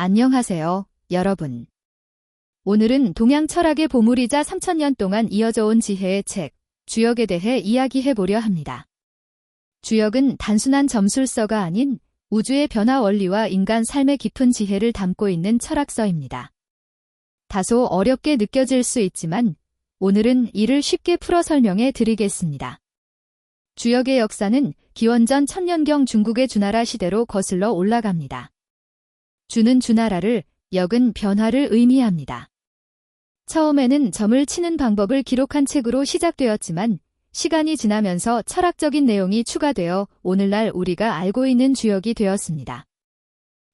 안녕하세요, 여러분. 오늘은 동양 철학의 보물이자 3000년 동안 이어져 온 지혜의 책, 주역에 대해 이야기해 보려 합니다. 주역은 단순한 점술서가 아닌 우주의 변화 원리와 인간 삶의 깊은 지혜를 담고 있는 철학서입니다. 다소 어렵게 느껴질 수 있지만 오늘은 이를 쉽게 풀어 설명해 드리겠습니다. 주역의 역사는 기원전 1000년경 중국의 주나라 시대로 거슬러 올라갑니다. 주는 주나라를, 역은 변화를 의미합니다. 처음에는 점을 치는 방법을 기록한 책으로 시작되었지만 시간이 지나면서 철학적인 내용이 추가되어 오늘날 우리가 알고 있는 주역이 되었습니다.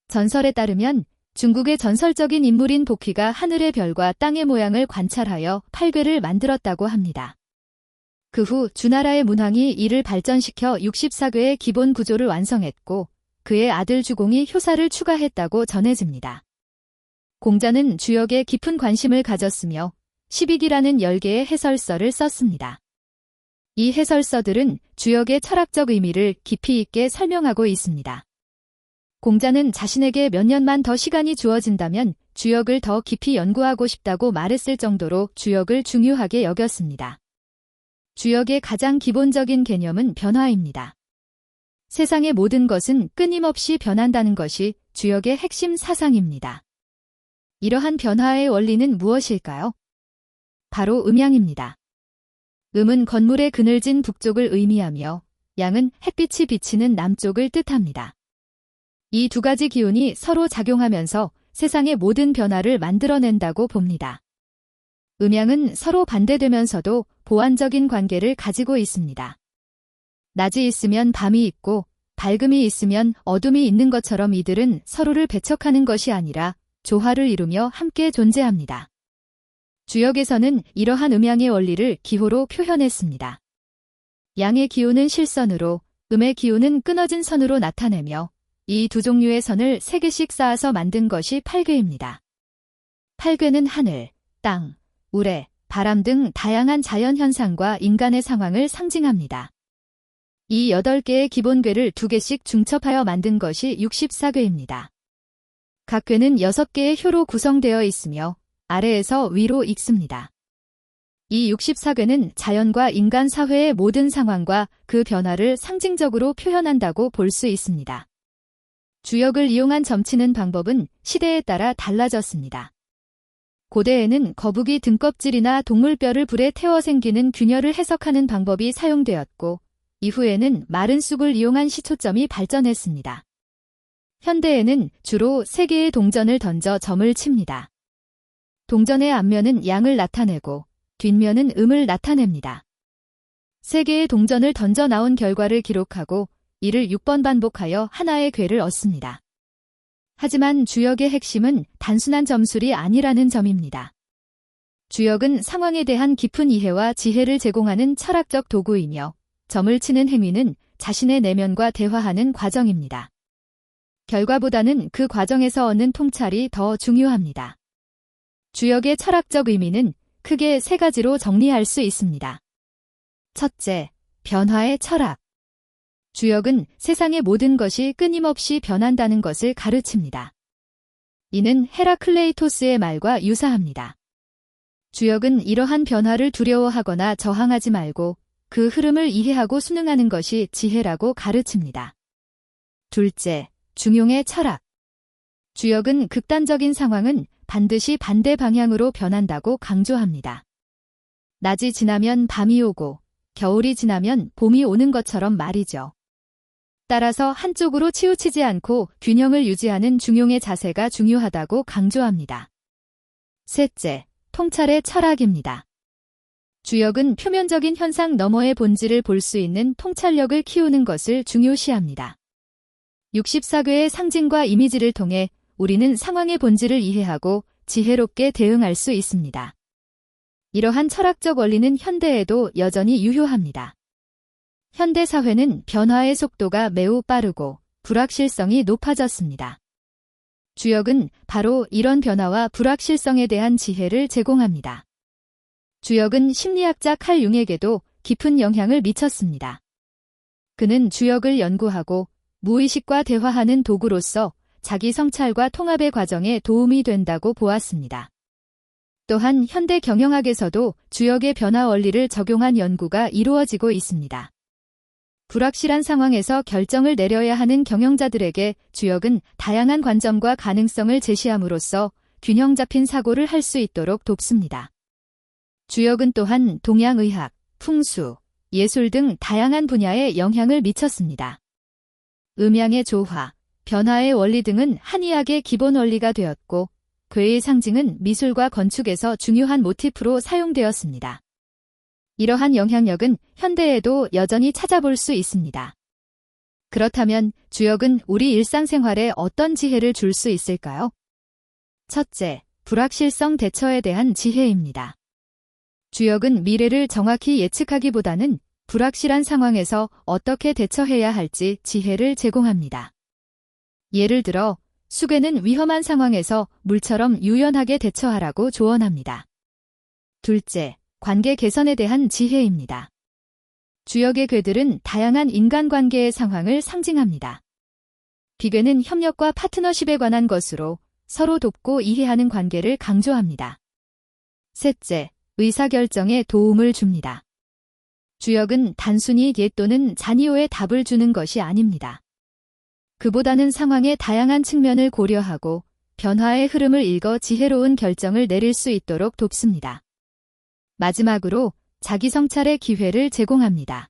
전설에 따르면 중국의 전설적인 인물인 복희가 하늘의 별과 땅의 모양을 관찰하여 8궤를 만들었다고 합니다. 그 후 주나라의 문왕이 이를 발전시켜 64궤의 기본 구조를 완성했고 그의 아들 주공이 효사를 추가했다고 전해집니다. 공자는 주역에 깊은 관심을 가졌으며 12기라는 10개의 해설서를 썼습니다. 이 해설서들은 주역의 철학적 의미를 깊이 있게 설명하고 있습니다. 공자는 자신에게 몇 년만 더 시간이 주어진다면 주역을 더 깊이 연구하고 싶다고 말했을 정도로 주역을 중요하게 여겼습니다. 주역의 가장 기본적인 개념은 변화입니다. 세상의 모든 것은 끊임없이 변한다는 것이 주역의 핵심 사상입니다. 이러한 변화의 원리는 무엇일까요? 바로 음양입니다. 음은 건물의 그늘진 북쪽을 의미하며 양은 햇빛이 비치는 남쪽을 뜻합니다. 이 두 가지 기운이 서로 작용하면서 세상의 모든 변화를 만들어낸다고 봅니다. 음양은 서로 반대되면서도 보완적인 관계를 가지고 있습니다. 낮이 있으면 밤이 있고 밝음이 있으면 어둠이 있는 것처럼 이들은 서로를 배척하는 것이 아니라 조화를 이루며 함께 존재합니다. 주역에서는 이러한 음양의 원리를 기호로 표현했습니다. 양의 기운은 실선으로, 음의 기운은 끊어진 선으로 나타내며 이 두 종류의 선을 3개씩 쌓아서 만든 것이 8궤입니다. 8궤는 하늘, 땅, 우레, 바람 등 다양한 자연현상과 인간의 상황을 상징합니다. 이 8개의 기본궤를 2개씩 중첩하여 만든 것이 64궤입니다. 각 궤는 6개의 효로 구성되어 있으며 아래에서 위로 읽습니다. 이 64궤는 자연과 인간 사회의 모든 상황과 그 변화를 상징적으로 표현한다고 볼 수 있습니다. 주역을 이용한 점치는 방법은 시대에 따라 달라졌습니다. 고대에는 거북이 등껍질이나 동물뼈를 불에 태워 생기는 균열을 해석하는 방법이 사용되었고 이후에는 마른 쑥을 이용한 시초점이 발전했습니다. 현대에는 주로 3개의 동전을 던져 점을 칩니다. 동전의 앞면은 양을 나타내고 뒷면은 음을 나타냅니다. 3개의 동전을 던져 나온 결과를 기록하고 이를 6번 반복하여 하나의 궤를 얻습니다. 하지만 주역의 핵심은 단순한 점술이 아니라는 점입니다. 주역은 상황에 대한 깊은 이해와 지혜를 제공하는 철학적 도구이며 점을 치는 행위는 자신의 내면과 대화하는 과정입니다. 결과보다는 그 과정에서 얻는 통찰이 더 중요합니다. 주역의 철학적 의미는 크게 3가지로 정리할 수 있습니다. 첫째, 변화의 철학. 주역은 세상의 모든 것이 끊임없이 변한다는 것을 가르칩니다. 이는 헤라클레이토스의 말과 유사합니다. 주역은 이러한 변화를 두려워하거나 저항하지 말고 그 흐름을 이해하고 순응하는 것이 지혜라고 가르칩니다. 둘째, 중용의 철학. 주역은 극단적인 상황은 반드시 반대 방향으로 변한다고 강조합니다. 낮이 지나면 밤이 오고 겨울이 지나면 봄이 오는 것처럼 말이죠. 따라서 한쪽으로 치우치지 않고 균형을 유지하는 중용의 자세가 중요하다고 강조합니다. 셋째, 통찰의 철학입니다. 주역은 표면적인 현상 너머의 본질을 볼 수 있는 통찰력을 키우는 것을 중요시합니다. 64궤의 상징과 이미지를 통해 우리는 상황의 본질을 이해하고 지혜롭게 대응할 수 있습니다. 이러한 철학적 원리는 현대에도 여전히 유효합니다. 현대 사회는 변화의 속도가 매우 빠르고 불확실성이 높아졌습니다. 주역은 바로 이런 변화와 불확실성에 대한 지혜를 제공합니다. 주역은 심리학자 칼 융에게도 깊은 영향을 미쳤습니다. 그는 주역을 연구하고 무의식과 대화하는 도구로서 자기 성찰과 통합의 과정에 도움이 된다고 보았습니다. 또한 현대 경영학에서도 주역의 변화 원리를 적용한 연구가 이루어지고 있습니다. 불확실한 상황에서 결정을 내려야 하는 경영자들에게 주역은 다양한 관점과 가능성을 제시함으로써 균형 잡힌 사고를 할 수 있도록 돕습니다. 주역은 또한 동양의학, 풍수, 예술 등 다양한 분야에 영향을 미쳤습니다. 음양의 조화, 변화의 원리 등은 한의학의 기본 원리가 되었고, 괴의 상징은 미술과 건축에서 중요한 모티프로 사용되었습니다. 이러한 영향력은 현대에도 여전히 찾아볼 수 있습니다. 그렇다면 주역은 우리 일상생활에 어떤 지혜를 줄 수 있을까요? 첫째, 불확실성 대처에 대한 지혜입니다. 주역은 미래를 정확히 예측하기보다는 불확실한 상황에서 어떻게 대처해야 할지 지혜를 제공합니다. 예를 들어, 수괴는 위험한 상황에서 물처럼 유연하게 대처하라고 조언합니다. 둘째, 관계 개선에 대한 지혜입니다. 주역의 괴들은 다양한 인간관계의 상황을 상징합니다. 비괴는 협력과 파트너십에 관한 것으로 서로 돕고 이해하는 관계를 강조합니다. 셋째, 의사결정에 도움을 줍니다. 주역은 단순히 예 또는 잔이오의 답을 주는 것이 아닙니다. 그보다는 상황의 다양한 측면을 고려하고 변화의 흐름을 읽어 지혜로운 결정을 내릴 수 있도록 돕습니다. 마지막으로 자기 성찰의 기회를 제공합니다.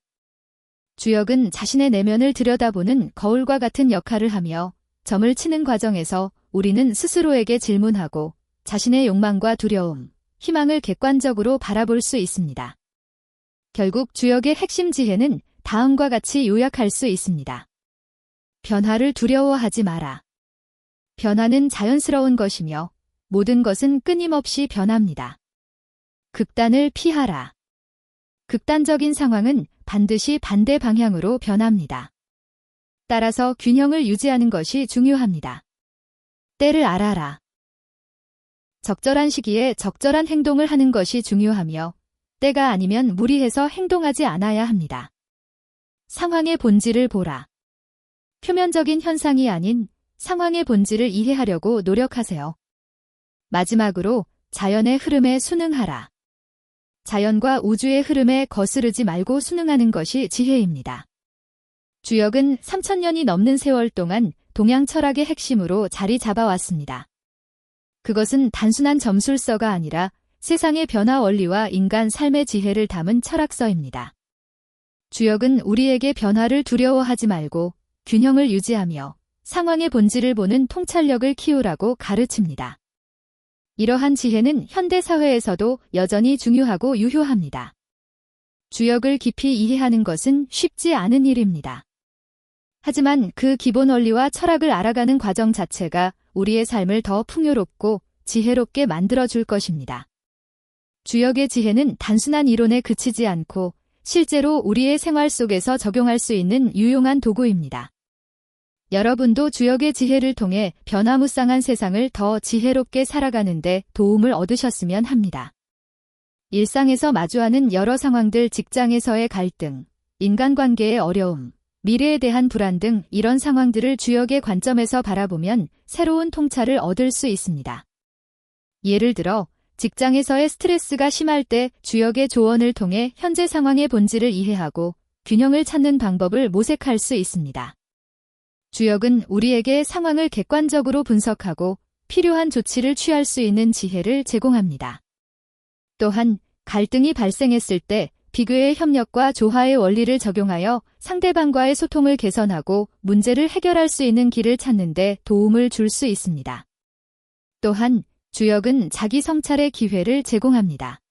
주역은 자신의 내면을 들여다보는 거울과 같은 역할을 하며 점을 치는 과정에서 우리는 스스로에게 질문하고 자신의 욕망과 두려움, 희망을 객관적으로 바라볼 수 있습니다. 결국 주역의 핵심 지혜는 다음과 같이 요약할 수 있습니다. 변화를 두려워하지 마라. 변화는 자연스러운 것이며 모든 것은 끊임없이 변합니다. 극단을 피하라. 극단적인 상황은 반드시 반대 방향으로 변합니다. 따라서 균형을 유지하는 것이 중요합니다. 때를 알아라. 적절한 시기에 적절한 행동을 하는 것이 중요하며 때가 아니면 무리해서 행동하지 않아야 합니다. 상황의 본질을 보라. 표면적인 현상이 아닌 상황의 본질을 이해하려고 노력하세요. 마지막으로 자연의 흐름에 순응하라. 자연과 우주의 흐름에 거스르지 말고 순응하는 것이 지혜입니다. 주역은 3000년이 넘는 세월 동안 동양 철학의 핵심으로 자리 잡아왔습니다. 그것은 단순한 점술서가 아니라 세상의 변화 원리와 인간 삶의 지혜를 담은 철학서입니다. 주역은 우리에게 변화를 두려워하지 말고 균형을 유지하며 상황의 본질을 보는 통찰력을 키우라고 가르칩니다. 이러한 지혜는 현대 사회에서도 여전히 중요하고 유효합니다. 주역을 깊이 이해하는 것은 쉽지 않은 일입니다. 하지만 그 기본 원리와 철학을 알아가는 과정 자체가 우리의 삶을 더 풍요롭고 지혜롭게 만들어줄 것입니다. 주역의 지혜는 단순한 이론에 그치지 않고 실제로 우리의 생활 속에서 적용할 수 있는 유용한 도구입니다. 여러분도 주역의 지혜를 통해 변화무쌍한 세상을 더 지혜롭게 살아가는 데 도움을 얻으셨으면 합니다. 일상에서 마주하는 여러 상황들, 직장에서의 갈등, 인간관계의 어려움, 미래에 대한 불안 등 이런 상황들을 주역의 관점에서 바라보면 새로운 통찰을 얻을 수 있습니다. 예를 들어 직장에서의 스트레스가 심할 때 주역의 조언을 통해 현재 상황의 본질을 이해하고 균형을 찾는 방법을 모색할 수 있습니다. 주역은 우리에게 상황을 객관적으로 분석하고 필요한 조치를 취할 수 있는 지혜를 제공합니다. 또한 갈등이 발생했을 때 비교의 협력과 조화의 원리를 적용하여 상대방과의 소통을 개선하고 문제를 해결할 수 있는 길을 찾는 데 도움을 줄 수 있습니다. 또한 주역은 자기 성찰의 기회를 제공합니다.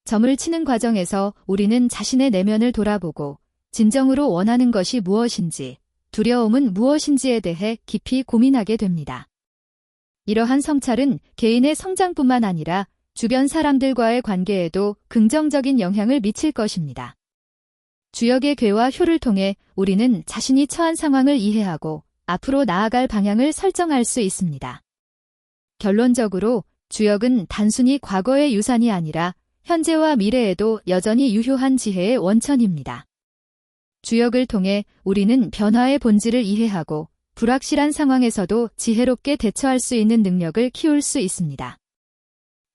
점을 치는 과정에서 우리는 자신의 내면을 돌아보고 진정으로 원하는 것이 무엇인지, 두려움은 무엇인지에 대해 깊이 고민하게 됩니다. 이러한 성찰은 개인의 성장뿐만 아니라 주변 사람들과의 관계에도 긍정적인 영향을 미칠 것입니다. 주역의 괴와 효를 통해 우리는 자신이 처한 상황을 이해하고 앞으로 나아갈 방향을 설정할 수 있습니다. 결론적으로 주역은 단순히 과거의 유산이 아니라 현재와 미래에도 여전히 유효한 지혜의 원천입니다. 주역을 통해 우리는 변화의 본질을 이해하고 불확실한 상황에서도 지혜롭게 대처할 수 있는 능력을 키울 수 있습니다.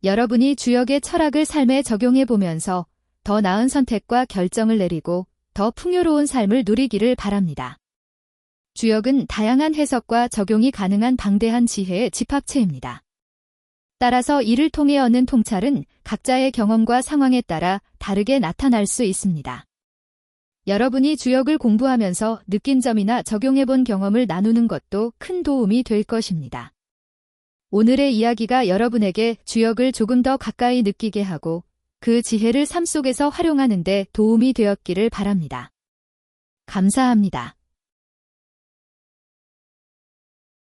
여러분이 주역의 철학을 삶에 적용해 보면서 더 나은 선택과 결정을 내리고 더 풍요로운 삶을 누리기를 바랍니다. 주역은 다양한 해석과 적용이 가능한 방대한 지혜의 집합체입니다. 따라서 이를 통해 얻는 통찰은 각자의 경험과 상황에 따라 다르게 나타날 수 있습니다. 여러분이 주역을 공부하면서 느낀 점이나 적용해본 경험을 나누는 것도 큰 도움이 될 것입니다. 오늘의 이야기가 여러분에게 주역을 조금 더 가까이 느끼게 하고 그 지혜를 삶 속에서 활용하는 데 도움이 되었기를 바랍니다. 감사합니다.